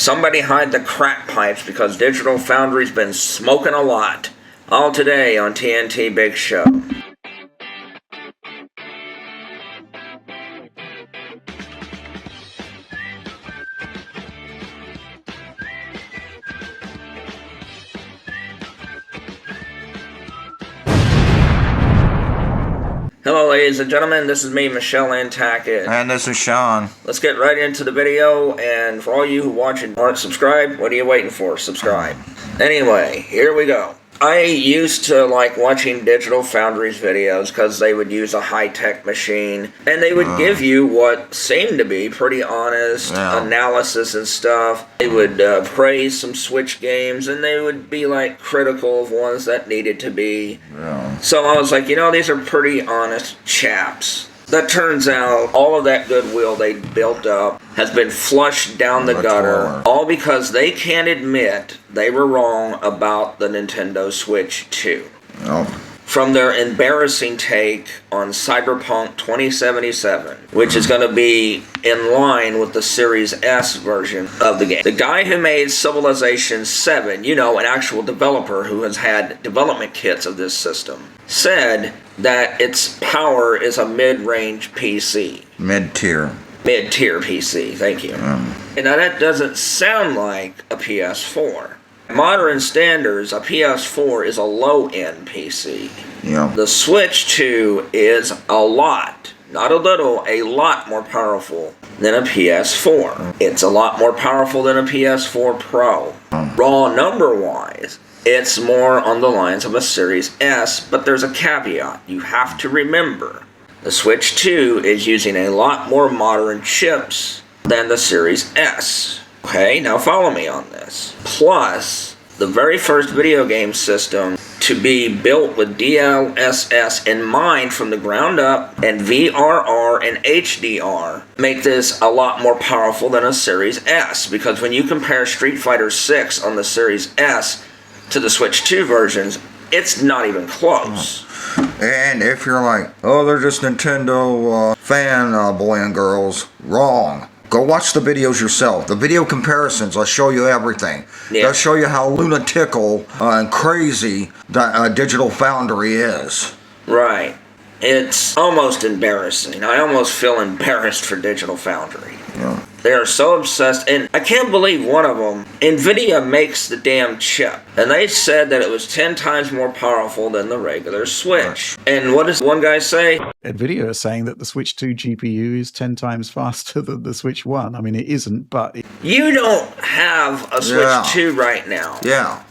Somebody hide the crack pipes because Digital Foundry's been smoking a lot. All today on TNT Big Show. Hello ladies and gentlemen, this is me, Michelle Nantucket. And this is Sean. Let's get right into the video, and for all you who watch and aren't subscribed, what are you waiting for? Subscribe. Anyway, here we go. I used to like watching Digital Foundry's videos because they would use a high-tech machine, and they would give you what seemed to be pretty honest analysis and stuff. They would praise some Switch games, and they would be like critical of ones that needed to be. So I was like, you know, these are pretty honest chaps. That turns out all of that goodwill they built up has been flushed down the gutter, all because they can't admit they were wrong about the Nintendo Switch 2. From their embarrassing take on Cyberpunk 2077, which is going to be in line with the Series S version of the game. The guy who made Civilization 7, you know, an actual developer who has had development kits of this system, said that its power is a mid-range PC. Mid-tier PC, thank you. And now that doesn't sound like a PS4. Modern standards, a PS4 is a low-end PC. The Switch 2 is a lot, not a little, a lot more powerful than a PS4. It's a lot more powerful than a PS4 Pro. Raw number-wise, it's more on the lines of a Series S, but there's a caveat. You have to remember, the Switch 2 is using a lot more modern chips than the Series S. Okay, now follow me on this. Plus, the very first video game system to be built with DLSS in mind from the ground up, and VRR and HDR make this a lot more powerful than a Series S, because when you compare Street Fighter 6 on the Series S to the Switch 2 versions, it's not even close. And if you're like, oh, they're just Nintendo fan boy and girls, wrong. Go watch the videos yourself. The video comparisons will show you everything. They'll show you how lunatical and crazy Digital Foundry is. Right. It's almost embarrassing. I almost feel embarrassed for Digital Foundry. They are so obsessed, and I can't believe one of them, NVIDIA makes the damn chip, and they said that it was 10 times more powerful than the regular Switch. And what does one guy say? NVIDIA is saying that the Switch 2 GPU is 10 times faster than the Switch 1. I mean, it isn't, but... You don't have a Switch 2 right now.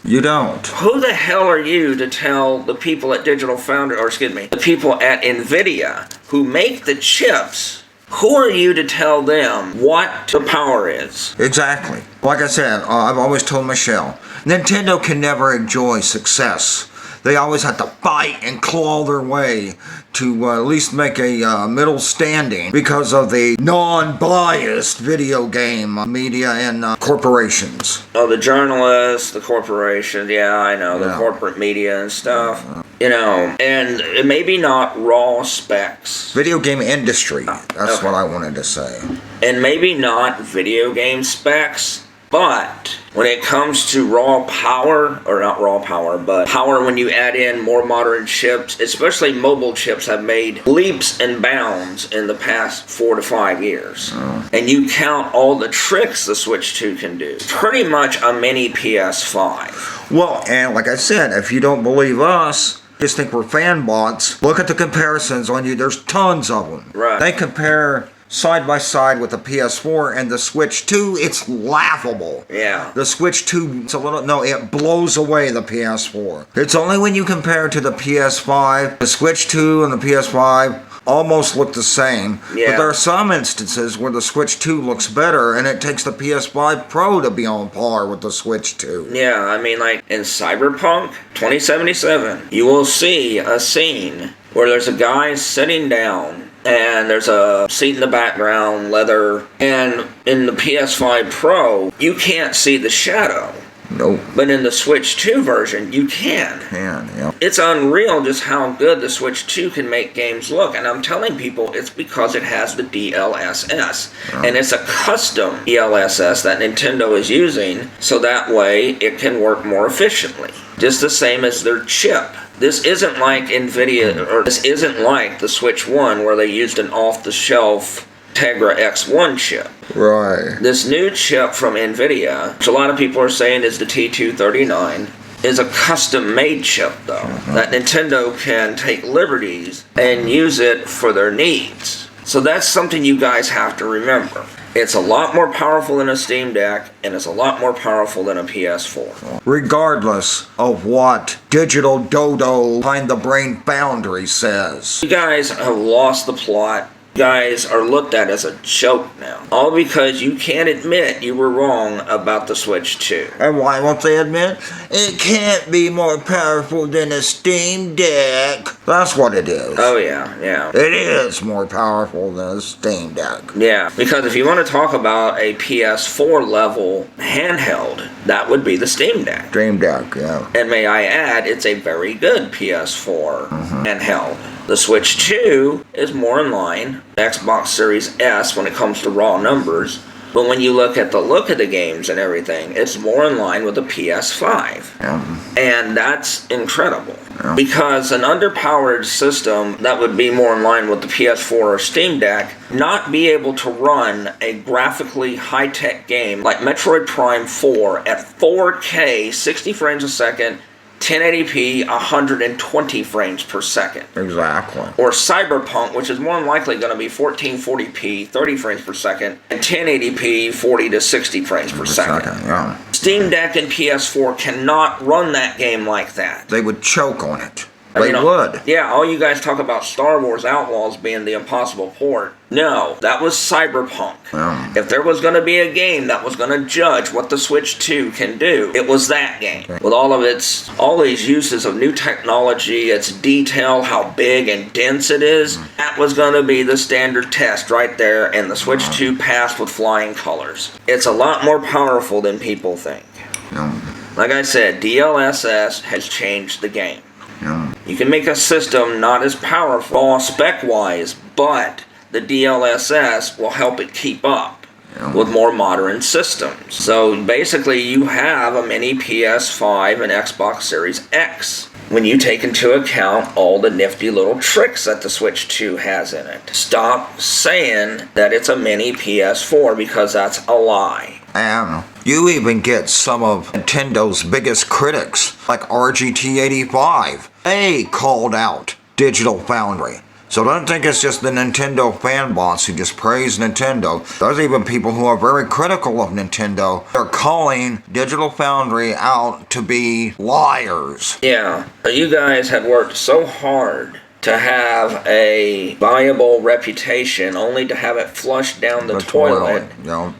You don't. Who the hell are you to tell the people at Digital Foundry, or excuse me, the people at NVIDIA who make the chips? Who are you to tell them what the power is? Exactly. Like I said, I've always told Michelle, Nintendo can never enjoy success. They always have to fight and claw their way to at least make a middle standing because of the non-biased video game media and corporations. Oh, the journalists, the corporations, yeah, I know, the corporate media and stuff. You know, and maybe not raw specs. Video game industry, that's what I wanted to say. And maybe not video game specs, but when it comes to raw power, or not raw power, but power when you add in more modern chips, especially mobile chips have made leaps and bounds in the past 4 to 5 years. And you count all the tricks the Switch 2 can do. Pretty much a mini PS5. Well, and like I said, if you don't believe us, just think we're fanbots, look at the comparisons on you. There's tons of them. They compare side by side with the PS4 and the Switch 2, it's laughable. The Switch 2, it's a little, no, it blows away the PS4. It's only when you compare to the PS5, the Switch 2 and the PS5 almost look the same. But there are some instances where the Switch 2 looks better, and it takes the PS5 Pro to be on par with the Switch 2. I mean, like in Cyberpunk 2077, you will see a scene where there's a guy sitting down, and there's a seat in the background, leather, and in the PS5 Pro, you can't see the shadow. Nope. But in the Switch 2 version, you can. Yeah. It's unreal just how good the Switch 2 can make games look. And I'm telling people it's because it has the DLSS. And it's a custom DLSS that Nintendo is using, so that way it can work more efficiently. Just the same as their chip. This isn't like NVIDIA, or this isn't like the Switch 1 where they used an off-the-shelf Tegra X1 chip. Right. This new chip from NVIDIA, which a lot of people are saying is the T239, is a custom-made chip, though, that Nintendo can take liberties and use it for their needs. So that's something you guys have to remember. It's a lot more powerful than a Steam Deck, and it's a lot more powerful than a PS4. Regardless of what Digital Dodo behind the Brain Foundry says. You guys have lost the plot. You guys are looked at as a joke now. All because you can't admit you were wrong about the Switch 2. And why won't they admit? It can't be more powerful than a Steam Deck. That's what it is. Oh, yeah. It is more powerful than a Steam Deck. Yeah, because if you want to talk about a PS4 level handheld, that would be the Steam Deck. Steam Deck, yeah. And may I add, it's a very good PS4 handheld. The Switch 2 is more in line, Xbox Series S when it comes to raw numbers, but when you look at the look of the games and everything, it's more in line with the PS5. Yeah. And that's incredible. Yeah. Because an underpowered system that would be more in line with the PS4 or Steam Deck not be able to run a graphically high-tech game like Metroid Prime 4 at 4K, 60 frames a second, 1080p, 120 frames per second. Exactly. Or Cyberpunk, which is more than likely going to be 1440p, 30 frames per second, and 1080p, 40 to 60 frames per second. Yeah. Steam Deck and PS4 cannot run that game like that. They would choke on it. They would. Yeah, all you guys talk about Star Wars Outlaws being the impossible port. No, that was Cyberpunk. Yeah. If there was going to be a game that was going to judge what the Switch 2 can do, it was that game. With all these uses of new technology, its detail, how big and dense it is, that was going to be the standard test right there, and the Switch 2 passed with flying colors. It's a lot more powerful than people think. Yeah. Like I said, DLSS has changed the game. Yeah. You can make a system not as powerful spec-wise, but the DLSS will help it keep up with more modern systems. So basically you have a mini PS5 and Xbox Series X when you take into account all the nifty little tricks that the Switch 2 has in it. Stop saying that it's a mini PS4 because that's a lie. And you even get some of Nintendo's biggest critics, like RGT85. They called out Digital Foundry. So don't think it's just the Nintendo fanbots who just praise Nintendo. There's even people who are very critical of Nintendo. They're calling Digital Foundry out to be liars. Yeah, you guys had worked so hard to have a viable reputation only to have it flushed down the toilet.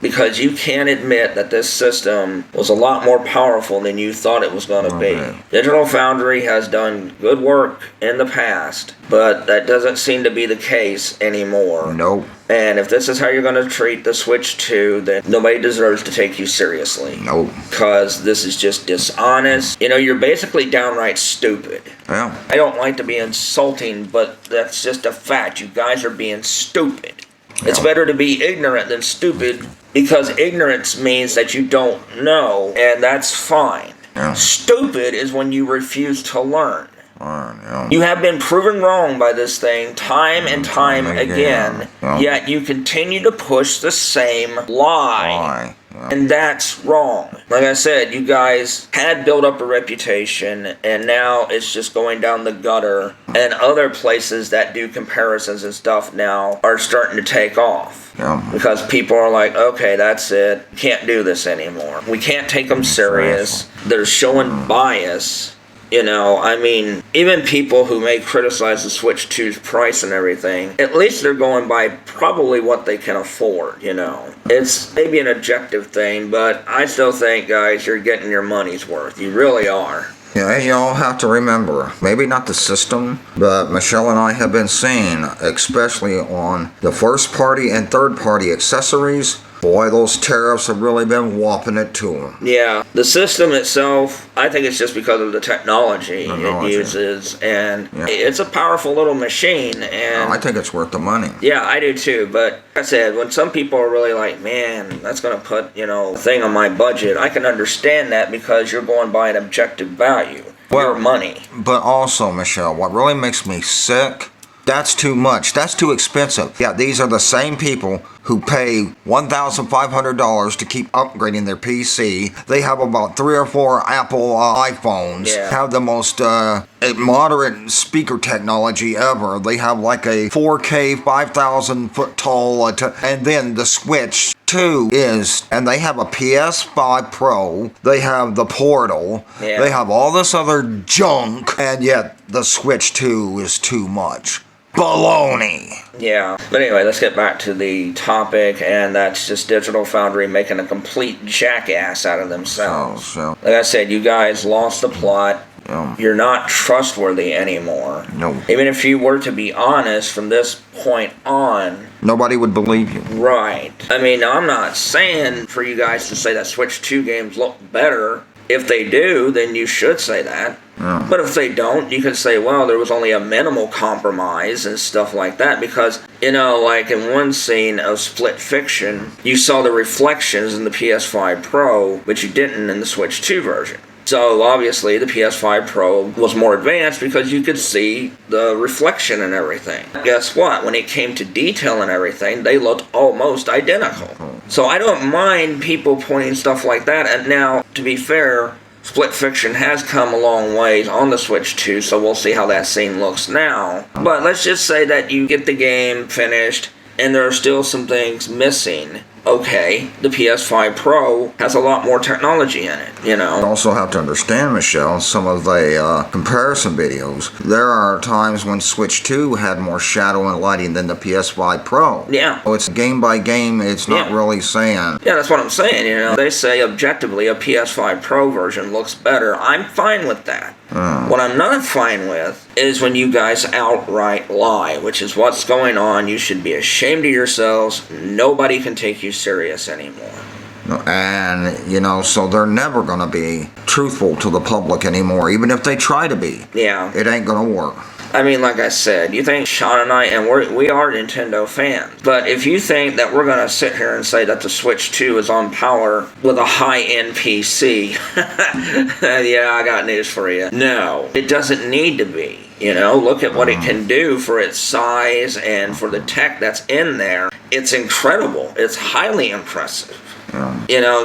Because you can't admit that this system was a lot more powerful than you thought it was going to be. Digital Foundry has done good work in the past, but that doesn't seem to be the case anymore. Nope. And if this is how you're going to treat the Switch 2, then nobody deserves to take you seriously. Nope. Because this is just dishonest. You know, you're basically downright stupid. Yeah. I don't like to be insulting, but that's just a fact. You guys are being stupid. It's better to be ignorant than stupid, because ignorance means that you don't know, and that's fine. Yeah. Stupid is when you refuse to learn. Yeah. You have been proven wrong by this thing time and time again, yet you continue to push the same lie. And that's wrong. Like I said, you guys had built up a reputation, and now it's just going down the gutter, and other places that do comparisons and stuff now are starting to take off. Because people are like, okay, that's it. Can't do this anymore. We can't take them serious. They're showing bias. You know, I mean, even people who may criticize the Switch 2's price and everything, at least they're going by probably what they can afford, you know. It's maybe an objective thing, but I still think, guys, you're getting your money's worth. You really are. Yeah, y'all have to remember, maybe not the system, but Michelle and I have been seeing, especially on the first-party and third-party accessories, Boy, those tariffs have really been whopping it to them. Yeah, the system itself, I think it's just because of the technology it uses, and it's a powerful little machine. And I think it's worth the money. Yeah, I do too. But like I said, when some people are really like, man, that's going to put, a thing on my budget, I can understand that because you're going by an objective value. Your money. But also, Michelle, what really makes me sick, that's too much. That's too expensive. Yeah, these are the same people who pay $1,500 to keep upgrading their PC. They have about 3 or 4 Apple iPhones. Have the most moderate speaker technology ever. They have like a 4K, 5,000 foot tall, and then the Switch 2 is, and they have a PS5 Pro. They have the Portal. They have all this other junk, and yet the Switch 2 is too much. Baloney. Yeah. But anyway, let's get back to the topic, and that's just Digital Foundry making a complete jackass out of themselves. Like I said, you guys lost the plot. You're not trustworthy anymore. No. Even if you were to be honest from this point on, nobody would believe you. Right. I mean, I'm not saying for you guys to say that Switch 2 games look better. If they do, then you should say that. But if they don't, you can say, well, there was only a minimal compromise and stuff like that. Because, like in one scene of Split Fiction, you saw the reflections in the PS5 Pro, but you didn't in the Switch 2 version. So obviously the PS5 Pro was more advanced because you could see the reflection and everything. Guess what? When it came to detail and everything, they looked almost identical. So I don't mind people pointing stuff like that. And now, to be fair, Split Fiction has come a long ways on the Switch 2, so we'll see how that scene looks now. But let's just say that you get the game finished and there are still some things missing. Okay, the PS5 Pro has a lot more technology in it, You also have to understand, Michelle, some of the comparison videos. There are times when Switch 2 had more shadow and lighting than the PS5 Pro. Yeah. So it's game by game, it's not really saying. Yeah, that's what I'm saying, They say objectively a PS5 Pro version looks better. I'm fine with that. What I'm not fine with is when you guys outright lie, which is what's going on. You should be ashamed of yourselves. Nobody can take you serious anymore. And, so they're never going to be truthful to the public anymore, even if they try to be. Yeah. It ain't going to work. I mean, like I said, you think Sean and I, and we are Nintendo fans, but if you think that we're going to sit here and say that the Switch 2 is on par with a high-end PC, yeah, I got news for you. No, it doesn't need to be. Look at what it can do for its size and for the tech that's in there. It's incredible. It's highly impressive.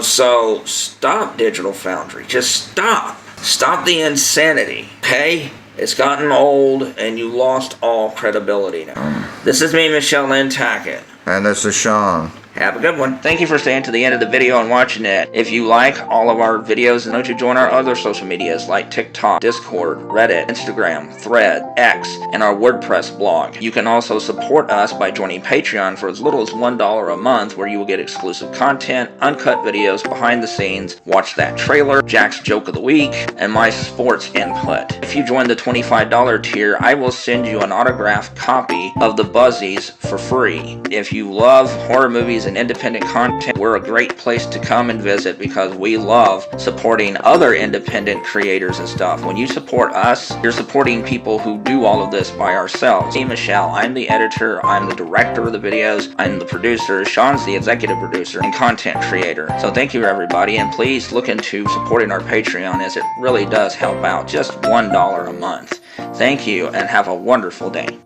So stop, Digital Foundry. Just stop. Stop the insanity, okay? It's gotten old, and you lost all credibility now. This is me, Michelle Lynn Tackett. And this is Sean. Have a good one. Thank you for staying to the end of the video and watching it. If you like all of our videos, note to join our other social medias like TikTok, Discord, Reddit, Instagram, Thread, X, and our WordPress blog. You can also support us by joining Patreon for as little as $1 a month, where you will get exclusive content, uncut videos, behind the scenes, watch that trailer, Jack's joke of the week, and my sports input. If you join the $25 tier, I will send you an autographed copy of The Buzzies for free. If you love horror movies and independent content, we're a great place to come and visit because we love supporting other independent creators and stuff. When you support us, you're supporting people who do all of this by ourselves. Me, Michelle, I'm the editor, I'm the director of the videos, I'm the producer, Sean's the executive producer and content creator. So thank you everybody, and please look into supporting our Patreon, as it really does help out. Just $1 a month. Thank you, and have a wonderful day.